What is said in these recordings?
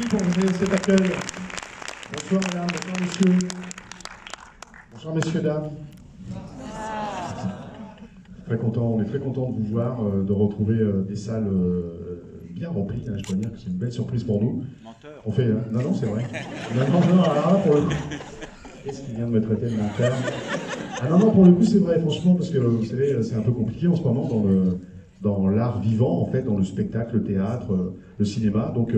Pour mener cet accueil. Bonsoir madame, bonsoir messieurs. Bonsoir messieurs, dames. On est très content de vous voir, de retrouver des salles bien remplies. Hein, je dois dire que c'est une belle surprise pour nous. Menteur. On fait. Non, c'est vrai. Non, alors, pour le coup. Qu'est-ce qui vient de me traiter de menteur? Ah non, pour le coup, c'est vrai, franchement, parce que vous savez, c'est un peu compliqué en ce moment dans l'art vivant, en fait, dans le spectacle, le théâtre, le cinéma. Donc,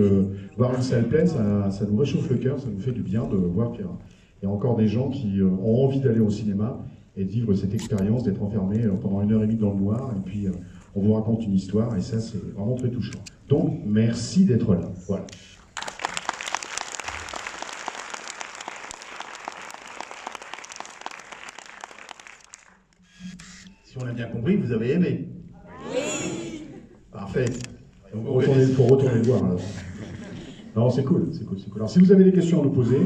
voir une salle pleine, ça nous réchauffe le cœur, ça nous fait du bien de voir qu'il y a encore des gens qui ont envie d'aller au cinéma et de vivre cette expérience, d'être enfermés pendant 1h30 dans le noir, et puis on vous raconte une histoire, et ça, c'est vraiment très touchant. Donc, merci d'être là. Voilà. Si on a bien compris, vous avez aimé. Oui. Parfait. Donc, il faut retourner le voir. Alors. Non, c'est cool. Alors, si vous avez des questions à nous poser,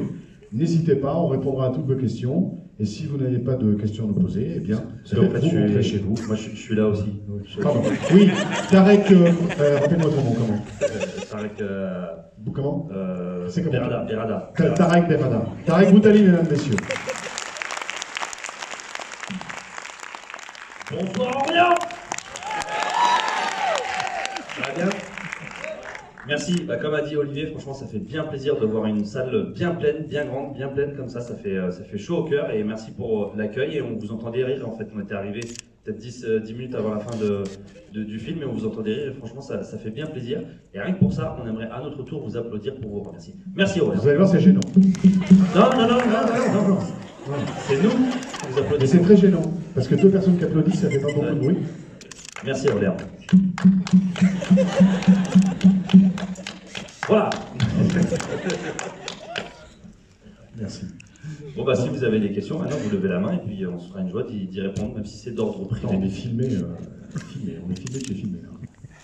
n'hésitez pas, on répondra à toutes vos questions. Et si vous n'avez pas de questions à nous poser, eh bien, vous rentrez chez vous. Moi, je suis là aussi. Pardon. Oui, Tarek, rappelle-moi ton nom, comment Tarek... comment c'est comment Berada. Tarek Berada. Tarek Boutali, mesdames, messieurs. Bonsoir, Orléans. Ça va bien? Merci. Comme a dit Olivier, franchement, ça fait bien plaisir de voir une salle bien pleine, bien grande, bien pleine comme ça. Ça fait chaud au cœur et merci pour l'accueil. Et on vous entendait rire. En fait, on était arrivé peut-être 10 minutes avant la fin du film et on vous entendait rire. Et franchement, ça fait bien plaisir. Et rien que pour ça, on aimerait à notre tour vous applaudir pour vous remercier. Merci Aurélien. Vous allez voir, c'est gênant. Non. C'est nous qui vous applaudissons. Mais c'est très gênant parce que deux personnes qui applaudissent, ça fait pas beaucoup de bruit. Merci Aurélien. Voilà. Merci. Bon si vous avez des questions, maintenant vous levez la main et puis on se fera une joie d'y répondre, même si c'est d'ordre privé. On est filmé, on est filmé, tu es filmé. Hein.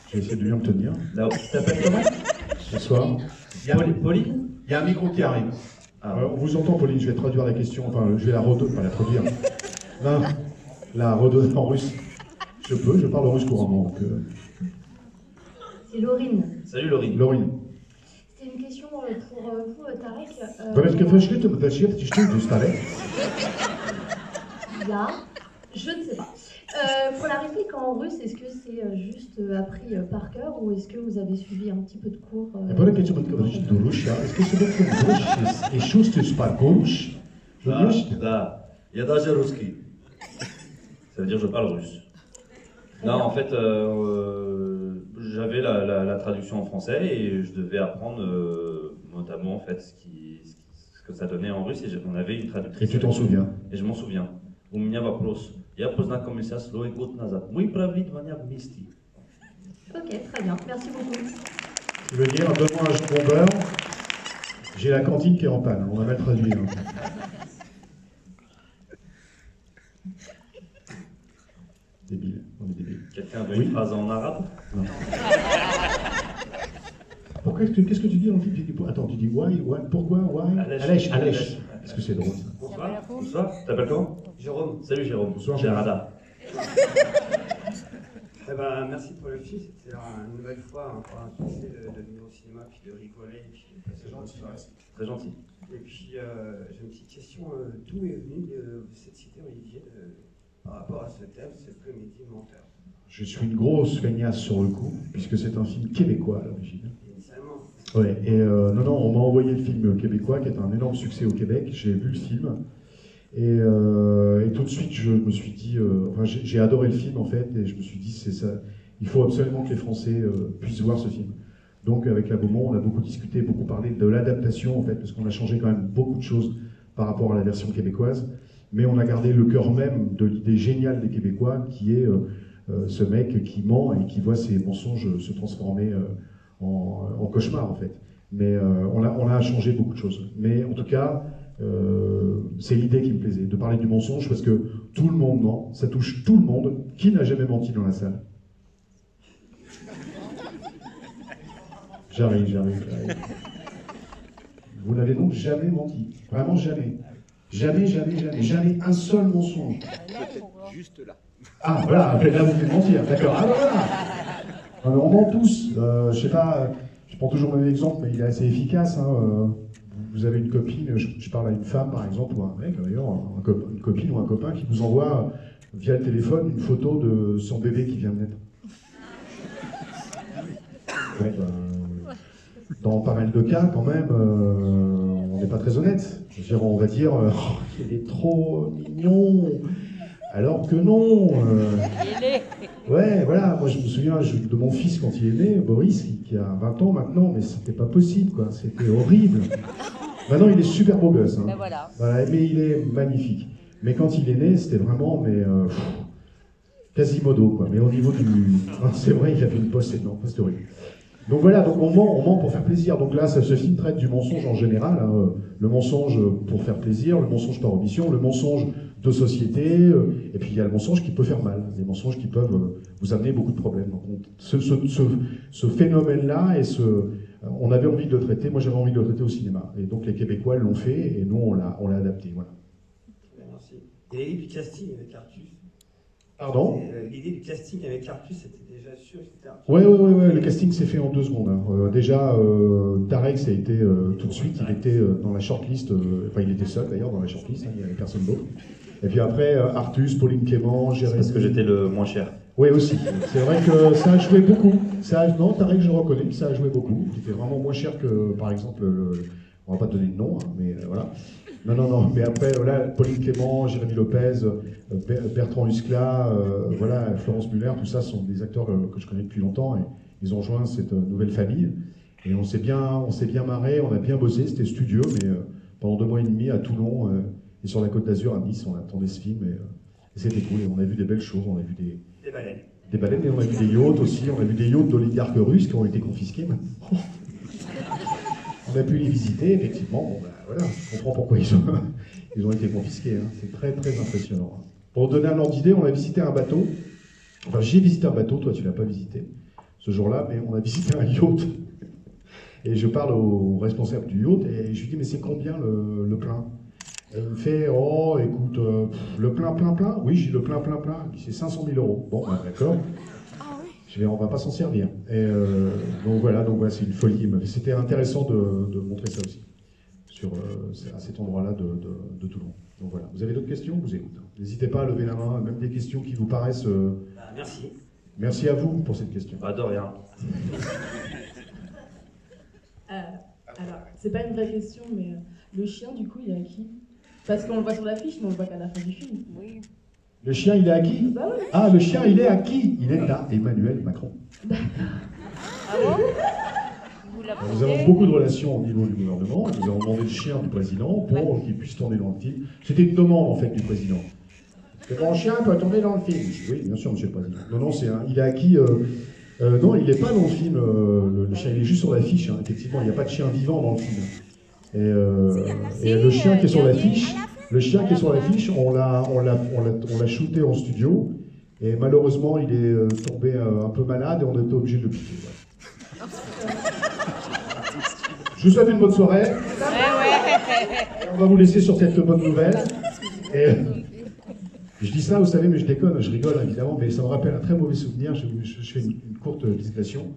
Je vais essayer de bien me tenir. Là, tu t'appelles comment? Ce soir. Pauline? Il y a un micro qui arrive. On vous entend, Pauline, je vais traduire la question, enfin je vais pas la traduire. La redonner en russe. Je parle russe couramment. Donc, C'est Laurine. Salut Laurine. C'est une question pour vous, Tarek. Là, je ne sais pas. Pour la réplique en russe, est-ce que c'est juste appris par cœur ou est-ce que vous avez suivi un petit peu de cours Est-ce que c'est juste par gauche? Да, я даже русский. Ça veut dire je parle russe. Non, en fait, j'avais la traduction en français et je devais apprendre notamment en fait ce que ça donnait en russe et on avait une traductrice. Et tu t'en souviens? Et je m'en souviens. У меня вопрос. Я познакомился с Лой год назад. Мы провели 2 дня вместе. Ok, très bien. Merci beaucoup. Tu veux dire, donne-moi un jambon beurre. J'ai la cantine qui est en panne. On va mal traduire. Débile. On est débile. Quelqu'un veut une phrase en arabe? Non. Pourquoi qu'est-ce que tu dis en fait? Attends, tu dis why? Pourquoi? Why? Alèche. Est-ce que c'est drôle ça? Bonsoir. T'appelles comment? Jérôme. Salut Jérôme. Bonsoir. Gérada. Merci pour le film, c'était une nouvelle fois encore un succès de venir au cinéma, puis de rigoler, puis de passer une bonne soirée. Très gentil. Et puis j'ai une petite question, d'où est venue cette cité, Olivier, par rapport à ce thème, cette comédie menteur? Je suis une grosse feignasse sur le coup, puisque c'est un film québécois à l'origine. Initialement. Ouais, et non, on m'a envoyé le film québécois, qui est un énorme succès au Québec. J'ai vu le film, et tout de suite, je me suis dit, j'ai adoré le film en fait, et je me suis dit, c'est ça, il faut absolument que les Français puissent voir ce film. Donc avec la Beaumont, on a beaucoup discuté, beaucoup parlé de l'adaptation en fait, parce qu'on a changé quand même beaucoup de choses par rapport à la version québécoise, mais on a gardé le cœur même de l'idée géniale des Québécois, qui est ce mec qui ment et qui voit ses mensonges se transformer en cauchemar en fait. Mais on a changé beaucoup de choses. Mais en tout cas, c'est l'idée qui me plaisait, de parler du mensonge, parce que tout le monde ment, ça touche tout le monde. Qui n'a jamais menti dans la salle? J'arrive. Vous n'avez donc jamais menti, vraiment jamais. Jamais un seul mensonge. Juste là. Ah voilà, là vous venez de mentir, d'accord. Ah voilà. On ment tous, je sais pas prends toujours le même exemple, mais il est assez efficace. Hein. Vous avez une copine, je parle à une femme par exemple, ou un mec d'ailleurs, une copine ou un copain qui vous envoie via le téléphone une photo de son bébé qui vient de naître. Ouais, dans pas mal de cas, quand même, on n'est pas très honnête. C'est-à-dire, on va dire, oh, il est trop mignon, alors que non. Ouais, voilà, moi je me souviens de mon fils quand il est né, Boris, qui a 20 ans maintenant, mais c'était pas possible, quoi. C'était horrible. Maintenant, il est super beau gosse. Hein. Ben voilà. Voilà, mais il est magnifique. Mais quand il est né, c'était vraiment, Quasimodo, quoi. Mais au niveau du... C'est vrai, il avait une poste énorme, c'était horrible. Donc voilà, donc on ment pour faire plaisir. Donc là, ce film traite du mensonge en général. Hein. Le mensonge pour faire plaisir, le mensonge par omission, le mensonge de société, et puis il y a le mensonge qui peut faire mal. Les mensonges qui peuvent vous amener beaucoup de problèmes. Donc ce phénomène-là, on avait envie de le traiter, moi j'avais envie de le traiter au cinéma. Et donc les Québécois l'ont fait, et nous on l'a adapté. Voilà. Merci. Et l'idée du casting avec Artus. Pardon ? L'idée du casting avec Artus, c'était déjà sûr, etc. Ouais, le casting s'est fait en 2 secondes. Hein. Déjà, Tarek, ça a été tout de suite, il était dans la shortlist, enfin il était seul d'ailleurs dans la shortlist, hein, il n'y avait personne d'autre. Et puis après, Artus, Pauline Clément, Jérémy... Parce que j'étais le moins cher. Oui, aussi. C'est vrai que ça a joué beaucoup. Non, Tarek, je reconnais, ça a joué beaucoup. C'était vraiment moins cher que, par exemple, on va pas te donner de nom, hein, mais voilà. Non, mais après, voilà, Pauline Clément, Jérémy Lopez, Bertrand Huskla, voilà, Florence Muller, tout ça sont des acteurs que je connais depuis longtemps et ils ont rejoint cette nouvelle famille. Et on s'est bien marré, on a bien bossé, c'était studieux, mais pendant 2 mois et demi à Toulon et sur la Côte d'Azur à Nice, on attendait ce film et c'était cool. Et on a vu des belles choses, on a vu des baleines. Des baleines, et on a vu des yachts aussi, on a vu des yachts d'oligarques russes qui ont été confisqués maintenant. On a pu les visiter, effectivement. Bon, voilà, je comprends pourquoi ils ont été confisqués. Hein. C'est très, très impressionnant. Pour donner un ordre d'idée, on a visité un bateau. Enfin, j'ai visité un bateau, toi, tu ne l'as pas visité ce jour-là, mais on a visité un yacht. Et je parle au responsable du yacht et je lui dis, mais c'est combien le plein ? Et il me fait, oh, écoute, le plein. Oui, j'ai le plein. C'est 500 000 €. Bon, d'accord. Je vais, on va pas s'en servir. Et donc voilà, c'est une folie. C'était intéressant de montrer ça aussi, à cet endroit-là de Toulon. Donc voilà. Vous avez d'autres questions ? Je vous écoute. N'hésitez pas à lever la main, même des questions qui vous paraissent... Merci. Merci à vous pour cette question. Pas de rien. Alors, c'est pas une vraie question, mais le chien, du coup, il est à qui ? Parce qu'on le voit sur l'affiche, mais on le voit qu'à la fin du film. Oui. Le chien, il est à qui ? Bah oui. Ah, le chien, il est à qui ? Il est à Emmanuel Macron. Ah bon ? Vous Nous avons beaucoup de relations au niveau du gouvernement. Nous avons demandé le chien du président pour qu'il puisse tourner dans le film. C'était une demande, en fait, du président. Que mon chien peut tourner dans le film. Oui, bien sûr, monsieur le président. Non, il est à qui ? Non, il n'est pas dans le film. Le chien, il est juste sur l'affiche. Hein. Effectivement, il n'y a pas de chien vivant dans le film. Et le chien qui est sur l'affiche, on l'a shooté en studio. Et malheureusement, il est tombé un peu malade et on a été obligé de le piquer. Ouais. Je vous souhaite une bonne soirée. On va vous laisser sur cette bonne nouvelle. Et je dis ça, vous savez, mais je déconne, je rigole évidemment, mais ça me rappelle un très mauvais souvenir. Je fais une courte dissertation.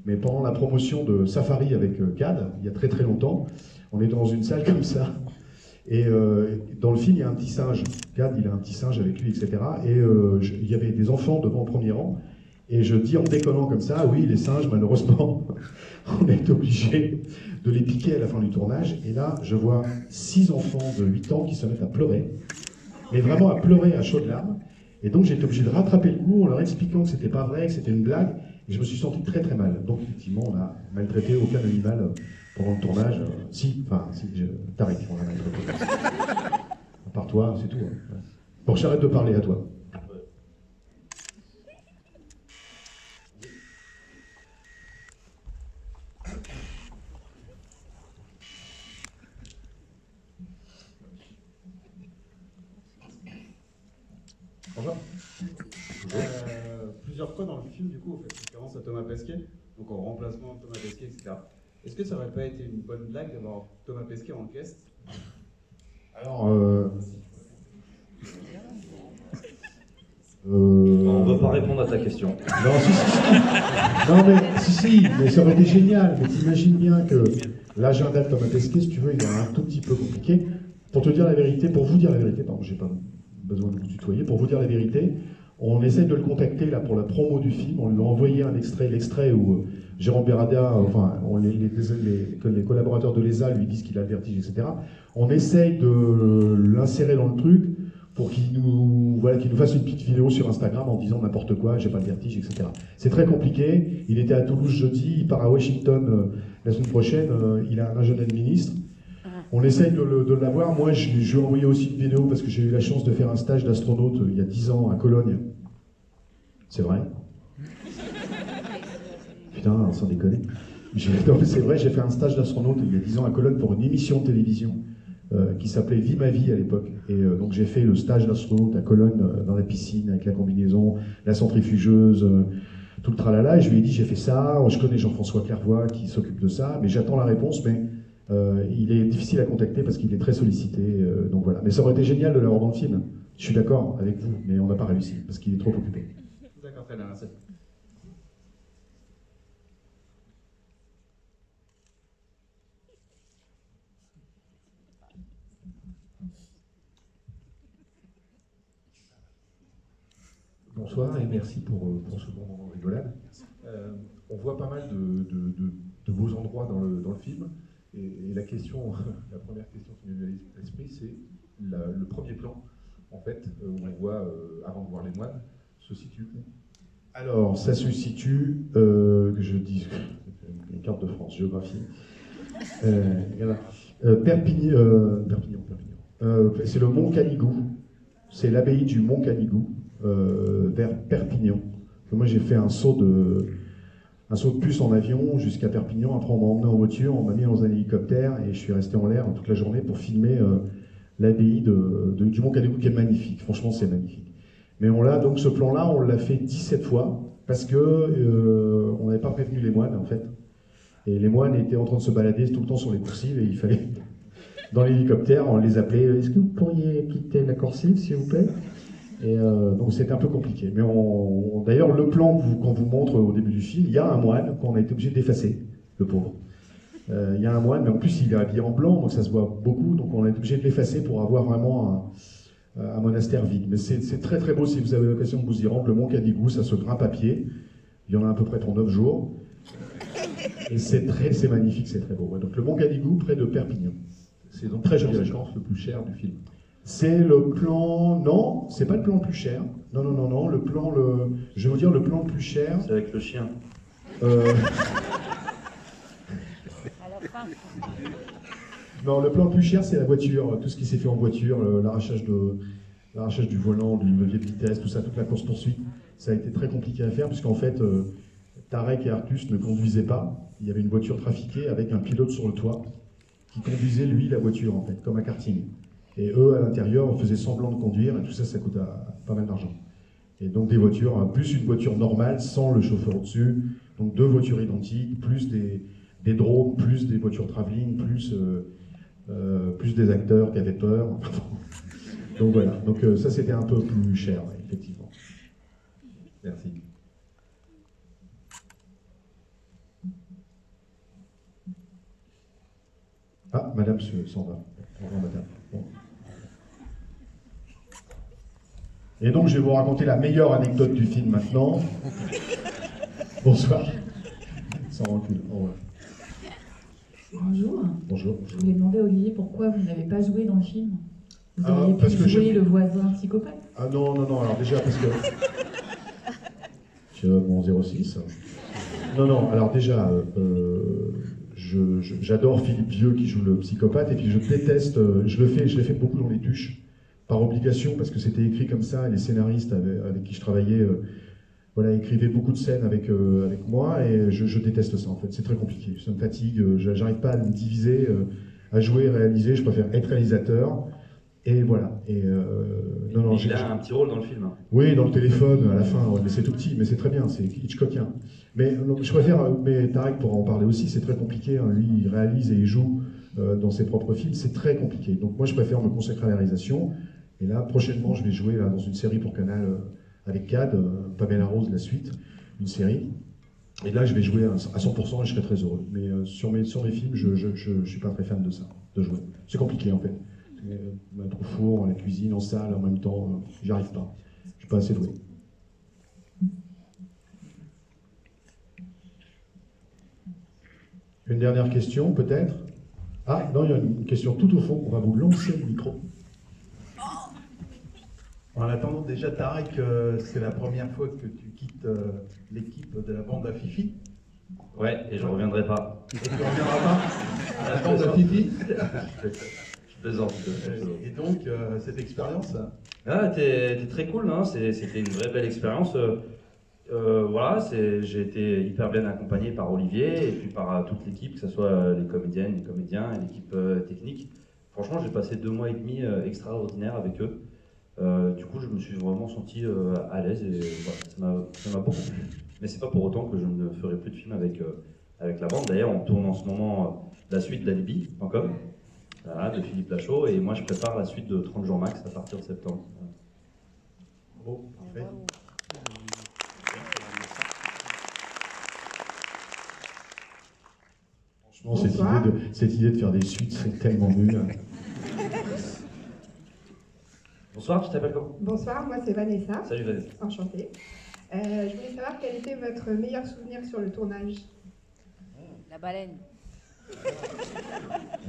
Mais pendant la promotion de Safari avec Gad, il y a très très longtemps, on est dans une salle comme ça. Et dans le film, il y a un petit singe. Gad, il a un petit singe avec lui, etc. Et il y avait des enfants devant le premier rang. Et je dis en déconnant comme ça, oui, les singes, malheureusement, on est obligé de les piquer à la fin du tournage. Et là, je vois 6 enfants de 8 ans qui se mettent à pleurer. Mais vraiment à pleurer à chaudes larmes. Et donc, j'ai été obligé de rattraper le coup en leur expliquant que c'était pas vrai, que c'était une blague. Et je me suis senti très très mal. Donc, effectivement, on n'a maltraité aucun animal pendant le tournage. Tarek, on a maltraité. À part toi, c'est tout. Hein. Bon, j'arrête de parler à toi. Bonjour. Plusieurs fois dans le film, du coup, on fait référence à Thomas Pesquet, donc en remplacement de Thomas Pesquet, etc. Est-ce que ça n'aurait pas été une bonne blague d'avoir Thomas Pesquet en guest ? Alors, On ne veut pas répondre à ta question. Non, non, mais si, ça aurait été génial. Mais t'imagines bien que l'agenda de Thomas Pesquet, si tu veux, il est un tout petit peu compliqué. Pour te dire la vérité, pour vous dire la vérité, pardon, j'ai pas besoin de vous tutoyer, pour vous dire la vérité, on essaie de le contacter là pour la promo du film. On lui a envoyé un extrait, l'extrait où Jérôme Berada, enfin, que les collaborateurs de l'ESA lui disent qu'il a le vertige, etc. On essaye de l'insérer dans le truc pour qu'il nous fasse une petite vidéo sur Instagram en disant n'importe quoi, j'ai pas le vertige, etc. C'est très compliqué. Il était à Toulouse jeudi, il part à Washington la semaine prochaine, il a un agenda de ministre. On essaye de l'avoir. Moi, je lui ai envoyé aussi une vidéo parce que j'ai eu la chance de faire un stage d'astronaute il y a 10 ans à Cologne. C'est vrai? Putain, sans déconner. Non, mais c'est vrai, j'ai fait un stage d'astronaute il y a 10 ans à Cologne pour une émission de télévision qui s'appelait Vie ma vie à l'époque. Et donc j'ai fait le stage d'astronaute à Cologne dans la piscine avec la combinaison, la centrifugeuse, tout le tralala. Et je lui ai dit, j'ai fait ça, je connais Jean-François Clairvoy qui s'occupe de ça, mais j'attends la réponse, mais il est difficile à contacter parce qu'il est très sollicité. Donc voilà. Mais ça aurait été génial de l'avoir dans le film. Je suis d'accord avec vous, mais on n'a pas réussi parce qu'il est trop occupé. D'accord, très bien, merci. Bonsoir et merci pour ce bon moment de rigolade. On voit pas mal de beaux endroits dans le film. Et la première question qui me vient à l'esprit, c'est le premier plan, en fait, où on voit, avant de voir les moines, se situe où? Alors, ça se situe, que je dise, une carte de France, géographie. Perpignan. C'est le Mont Canigou. C'est l'abbaye du Mont Canigou, vers Perpignan. Moi, j'ai fait un saut de puce en avion jusqu'à Perpignan. Après, on m'a emmené en voiture, on m'a mis dans un hélicoptère et je suis resté en l'air toute la journée pour filmer l'abbaye du Mont Canigou qui est magnifique. Franchement, c'est magnifique. Mais donc ce plan-là, on l'a fait 17 fois parce que on n'avait pas prévenu les moines en fait. Et les moines étaient en train de se balader tout le temps sur les coursives et il fallait, dans l'hélicoptère, on les appelait « Est-ce que vous pourriez quitter la coursive, s'il vous plaît ?» Et donc c'était un peu compliqué. Mais d'ailleurs, le plan qu'on vous montre au début du film, il y a un moine qu'on a été obligé d'effacer, le pauvre. Il y a un moine, mais en plus il est habillé en blanc, donc ça se voit beaucoup, donc on a été obligé de l'effacer pour avoir vraiment un monastère vide. Mais c'est très très beau si vous avez l'occasion de vous y rendre. Le Mont Canigou, ça se grimpe à pied. Il y en a à peu près pour 9 jours. Et c'est magnifique, c'est très beau. Ouais. Donc le Mont Canigou, près de Perpignan. C'est donc très joli. C'est le plus cher du film. C'est le plan... Non, c'est pas le plan le plus cher. Non. Je vais vous dire le plan le plus cher. C'est avec le chien. Non, le plan le plus cher, c'est la voiture. Tout ce qui s'est fait en voiture, l'arrachage du volant, du levier de vitesse, tout ça, toute la course-poursuite. Ça a été très compliqué à faire, puisqu'en fait, Tarek et Artus ne conduisaient pas. Il y avait une voiture trafiquée avec un pilote sur le toit qui conduisait, lui, la voiture, en fait, comme un karting. Et eux, à l'intérieur, on faisait semblant de conduire, et tout ça, ça coûte pas mal d'argent. Et donc des voitures, plus une voiture normale, sans le chauffeur au-dessus, donc 2 voitures identiques, plus des drones, plus des voitures travelling, plus des acteurs qui avaient peur. Donc voilà, donc ça c'était un peu plus cher, effectivement. Merci. Ah, madame s'en va. Au revoir, madame. Bon. Et donc, je vais vous raconter la meilleure anecdote du film maintenant. Bonsoir. Sans recul. Au revoir. Bonjour. Bonjour. Je voulais demander à Olivier pourquoi vous n'avez pas joué dans le film. Vous auriez parce pu que jouer le voisin psychopathe. Ah non, alors déjà parce que... Tu as mon 06. Non, alors déjà, j'adore Philippe Vieux qui joue le psychopathe, et puis je déteste, je l'ai fait beaucoup dans les tuches, par obligation, parce que c'était écrit comme ça, et les scénaristes avec qui je travaillais écrivaient beaucoup de scènes avec moi, et je déteste ça en fait, c'est très compliqué, ça me fatigue, j'arrive pas à me diviser, à jouer, réaliser, je préfère être réalisateur, et voilà. Il a un petit rôle dans le film. Oui, dans le téléphone, à la fin, mais c'est tout petit, mais c'est très bien, c'est Hitchcockien. Mais je préfère, mais Tarek pourra en parler aussi, c'est très compliqué, hein. Lui il réalise et il joue dans ses propres films, c'est très compliqué. Donc moi je préfère me consacrer à la réalisation, et là prochainement je vais jouer dans une série pour Canal avec Cad, Pamela Rose, la suite, une série. Et là, je vais jouer à 100% et je serai très heureux. Mais sur mes films, je ne suis pas très fan de ça, de jouer. C'est compliqué en fait. Mettre au four, à la cuisine, en salle, en même temps, j'y arrive pas. Je suis pas assez doué. Une dernière question, peut-être? Ah, non, il y a une question tout au fond. On va vous lancer le micro. En attendant, déjà, Tarek, c'est la première fois que tu quittes l'équipe de la bande à Fifi. Ouais, et je reviendrai pas. Et tu reviendras pas à la bande à Fifi. Je plaisante. Et donc, cette expérience Ah, t'es très cool, hein. C'était une vraie belle expérience. Voilà, j'ai été hyper bien accompagné par Olivier et puis par toute l'équipe, que ce soit les comédiennes, les comédiens et l'équipe technique. Franchement, j'ai passé 2 mois et demi extraordinaires avec eux. Du coup, je me suis vraiment senti à l'aise et voilà, ça m'a beaucoup plu. Mais c'est pas pour autant que je ne ferai plus de films avec la bande. D'ailleurs, on tourne en ce moment la suite d'Alibi.com, voilà, de Philippe Lachaud, et moi je prépare la suite de 30 jours max à partir de septembre. Bon, parfait. Franchement, cette idée de faire des suites, c'est tellement nul. Bonsoir, tu t'appelles comment? Bonsoir, moi c'est Vanessa. Salut Vanessa. Enchantée. Je voulais savoir quel était votre meilleur souvenir sur le tournage. La baleine.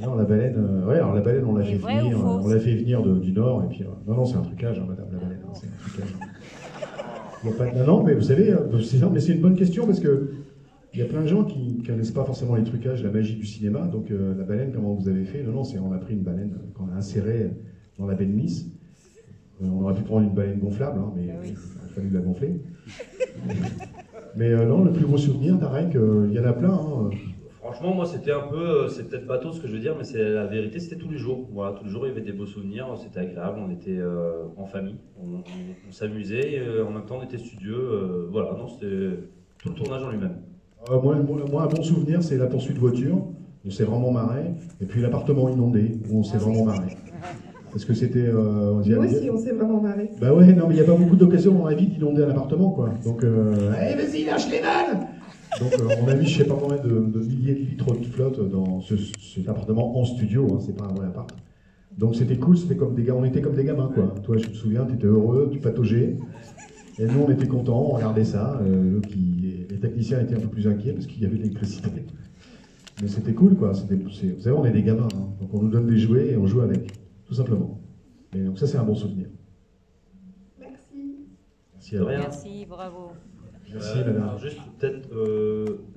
Non, la baleine, ouais, alors la baleine, on l'a fait vrai venir, ou faux? on l'a fait venir du nord, et puis non, c'est un trucage, hein, madame la baleine, c'est un trucage. Il y a pas de... Non, mais vous savez, c'est une bonne question parce que il y a plein de gens qui connaissent pas forcément les trucages, la magie du cinéma. Donc la baleine, comment vous avez fait? Non, on a pris une baleine qu'on a insérée dans la baie de Nice. On aurait pu prendre une baleine gonflable, hein, mais il a fallu la gonfler. Mais non, le plus gros souvenir, Tarek, il y en a plein. Hein. Franchement, moi, c'était un peu, c'est peut-être bateau ce que je veux dire, mais c'est la vérité, c'était tous les jours. Voilà, tous les jours, il y avait des beaux souvenirs, c'était agréable, on était en famille, on s'amusait, et en même temps, on était studieux. Voilà, non, c'était tout le tournage en lui-même. Moi, un bon souvenir, c'est la poursuite de voiture. On s'est vraiment marré. Et puis l'appartement inondé, où on s'est vraiment marré. Parce que c'était... Nous aussi, on s'est vraiment marré. Bah ouais, non, mais il n'y a pas beaucoup d'occasions dans la vie d'inonder un appartement, quoi. Donc, allez, vas-y, lâche les balles! Donc, on a mis, je sais pas combien de milliers de litres de flotte dans cet appartement en studio, hein, c'est pas un vrai appart. Donc, c'était cool, c'était comme des gars, on était comme des gamins, quoi. Toi, je me souviens, tu étais heureux, tu pataugeais. Et nous, on était contents, on regardait ça. Les techniciens étaient un peu plus inquiets parce qu'il y avait de l'électricité. Mais c'était cool, quoi. Vous savez, on est des gamins, hein. Donc on nous donne des jouets et on joue avec, tout simplement. Et donc ça, c'est un bon souvenir. Merci. Merci à vous. Merci, bravo. Merci, madame. Alors juste, peut-être,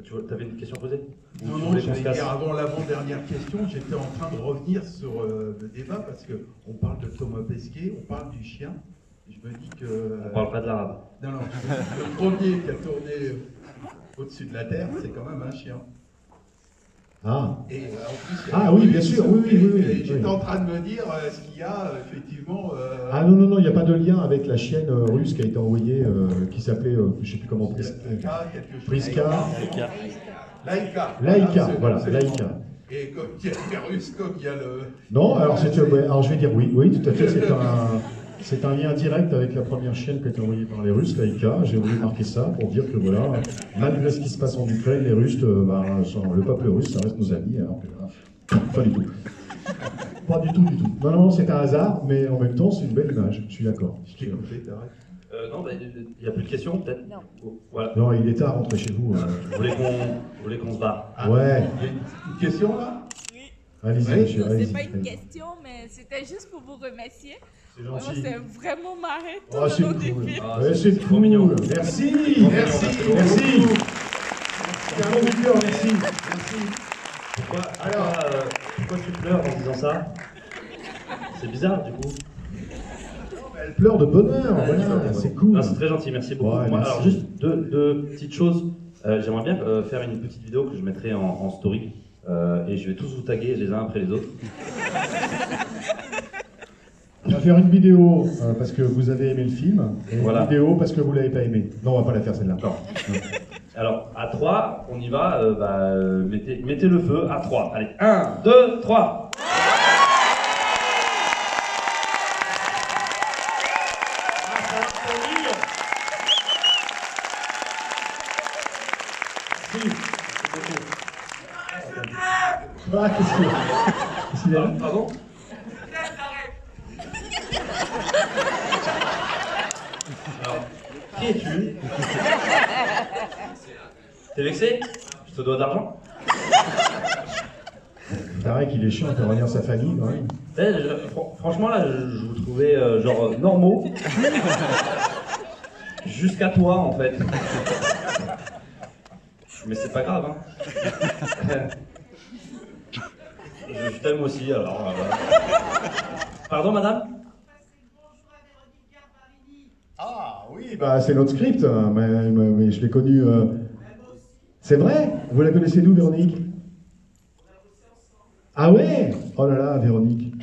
tu avais une question à poser? Non, j'allais dire avant l'avant-dernière question, j'étais en train de revenir sur le débat parce qu'on parle de Thomas Pesquet, on parle du chien. Je me dis que... On parle pas de l'arabe. Non, le premier qui a tourné au-dessus de la Terre, c'est quand même un chien. Ah. Et en plus, oui, bien sûr, oui. J'étais en train de me dire, est-ce qu'il y a effectivement... Ah non, il n'y a pas de lien avec la chienne russe qui a été envoyée, qui s'appelait, je ne sais plus comment, Priska. Laïka, voilà, Laïka. Et comme il y a les Russes, comme il y a le... Non, alors je vais dire oui, tout à fait, c'est un lien direct avec la première chienne qui a été envoyée par les Russes, Laïka. J'ai voulu marquer ça pour dire que voilà, malgré ce qui se passe en Ukraine, les Russes, le peuple russe, ça reste nos amis. Alors que, pas du tout. Pas du tout. Non, c'est un hasard, mais en même temps, c'est une belle image. Je suis d'accord. Non, il n'y a plus de questions, peut-être? Non. Voilà. Non, il est tard, rentrez chez vous. Vous voulez qu'on se barre? Ouais. Il y a une question là? Oui. Allez-y, monsieur. C'est pas une question, mais c'était juste pour vous remercier. C'est gentil. C'est vraiment marré tout Oh, le c'est long du cool. film. C'est trop cool. mignon. Merci. C'est un bon du cœur, merci. Pourquoi tu pleures en disant ça? C'est bizarre, du coup. Elle pleure de bonheur, voilà, c'est cool. Ah, c'est très gentil, merci beaucoup. Ouais, merci. Alors juste deux petites choses. J'aimerais bien faire une petite vidéo que je mettrai en story. Et je vais tous vous taguer les uns après les autres. On va faire une vidéo parce que vous avez aimé le film, et Voilà. une vidéo parce que vous l'avez pas aimé. Non, on va pas la faire celle-là. Non. Alors, à 3, on y va. Mettez le feu à 3. Allez, 1, 2, 3. va, qu'est-ce qu'il a? Pardon? Alors, qui es-tu? T'es vexé? Je te dois d'argent? Il paraît qu'il est chiant de revenir sa famille quand même. Franchement là, je vous trouvais genre normaux. Jusqu'à toi en fait. Mais c'est pas grave hein. Je t'aime aussi alors. Pardon madame? Ah oui, bah c'est notre script, hein, mais je l'ai connu. C'est vrai? Vous la connaissez d'où, Véronique? Ah ouais? Oh là là, Véronique.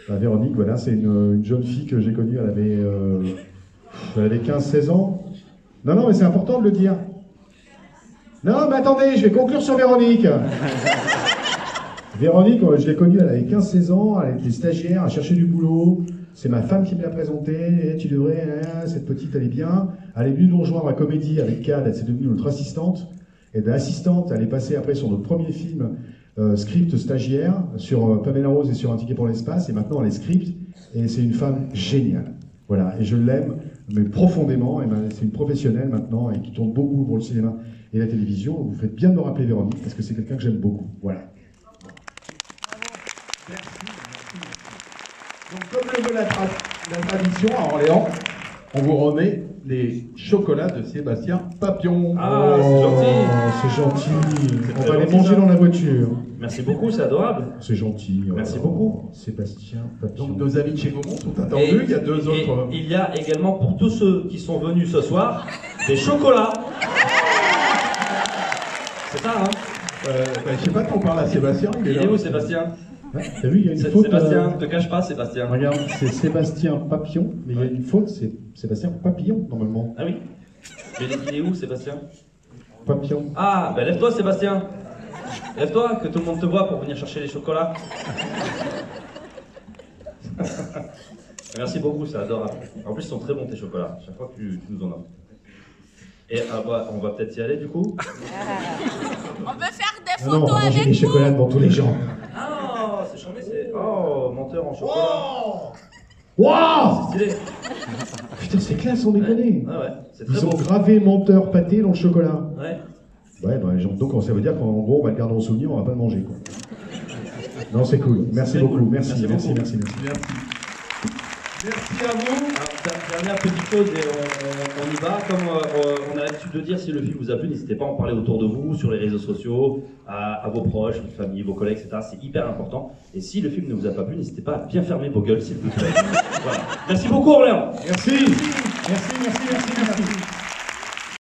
Bah, Véronique, voilà, c'est une jeune fille que j'ai connue, elle avait 15-16 ans. Non, mais c'est important de le dire. Non, mais attendez, je vais conclure sur Véronique. Véronique, je l'ai connue, elle avait 15-16 ans, elle était stagiaire, elle cherchait du boulot. C'est ma femme qui me l'a présentée. Tu devrais, cette petite, elle est bien. Elle est venue nous rejoindre à Comédie avec Cad, elle s'est devenue notre assistante. Et d'assistante, elle est passée après sur notre premier film, script stagiaire, sur Pamela Rose et sur Un ticket pour l'espace. Et maintenant, elle est script. Et c'est une femme géniale. Voilà, et je l'aime, mais profondément. Et c'est une professionnelle maintenant et qui tourne beaucoup pour le cinéma et la télévision. Vous faites bien de me rappeler Véronique parce que c'est quelqu'un que j'aime beaucoup. Voilà. Merci. Donc, comme le veut la tradition à Orléans, on vous remet les chocolats de Sébastien Papillon. Ah, c'est gentil. C'est gentil. On va les manger dans la voiture. Merci beaucoup, c'est adorable. C'est gentil. Merci beaucoup. Sébastien Papillon. Donc nos amis de chez Gaumont sont attendus. Il y a deux autres. Il y a également pour tous ceux qui sont venus ce soir des chocolats. C'est ça, hein? Je sais pas qu'on parle à Sébastien. Il est où, Sébastien? T'as vu, il y a une faute. Sébastien, te cache pas, Sébastien. Regarde, c'est Sébastien Papillon, mais il y a une faute, c'est Sébastien Papillon, normalement. Ah oui? Il est où, Sébastien? Papillon. Ah, ben lève-toi, Sébastien. Lève-toi, que tout le monde te voit pour venir chercher les chocolats. Merci beaucoup, c'est adorable. En plus, ils sont très bons tes chocolats, chaque fois que tu nous en offres. Et on va peut-être y aller du coup. On peut faire des Non, on photos va manger avec des vous. chocolats devant tous les gens. Ah, c'est chambé, c'est... Oh, menteur en chocolat. Waouh! C'est stylé. Putain, c'est classe, sans déconner. Ah ouais, c'est très Ils ont beau. gravé menteur pâté dans le chocolat. Ouais. Ouais, bah, donc ça veut dire qu'en gros, on va le garder en souvenir, on va pas le manger, quoi. Non, c'est cool. Merci beaucoup. Cool. Merci. Merci à vous. Alors, dernière petite chose et on y va. Comme on a l'habitude de dire, si le film vous a plu, n'hésitez pas à en parler autour de vous, sur les réseaux sociaux, à vos proches, votre famille, vos collègues, etc. C'est hyper important. Et si le film ne vous a pas plu, n'hésitez pas à bien fermer vos gueules, s'il vous plaît. Voilà. Merci beaucoup, Orléans. Merci. Merci.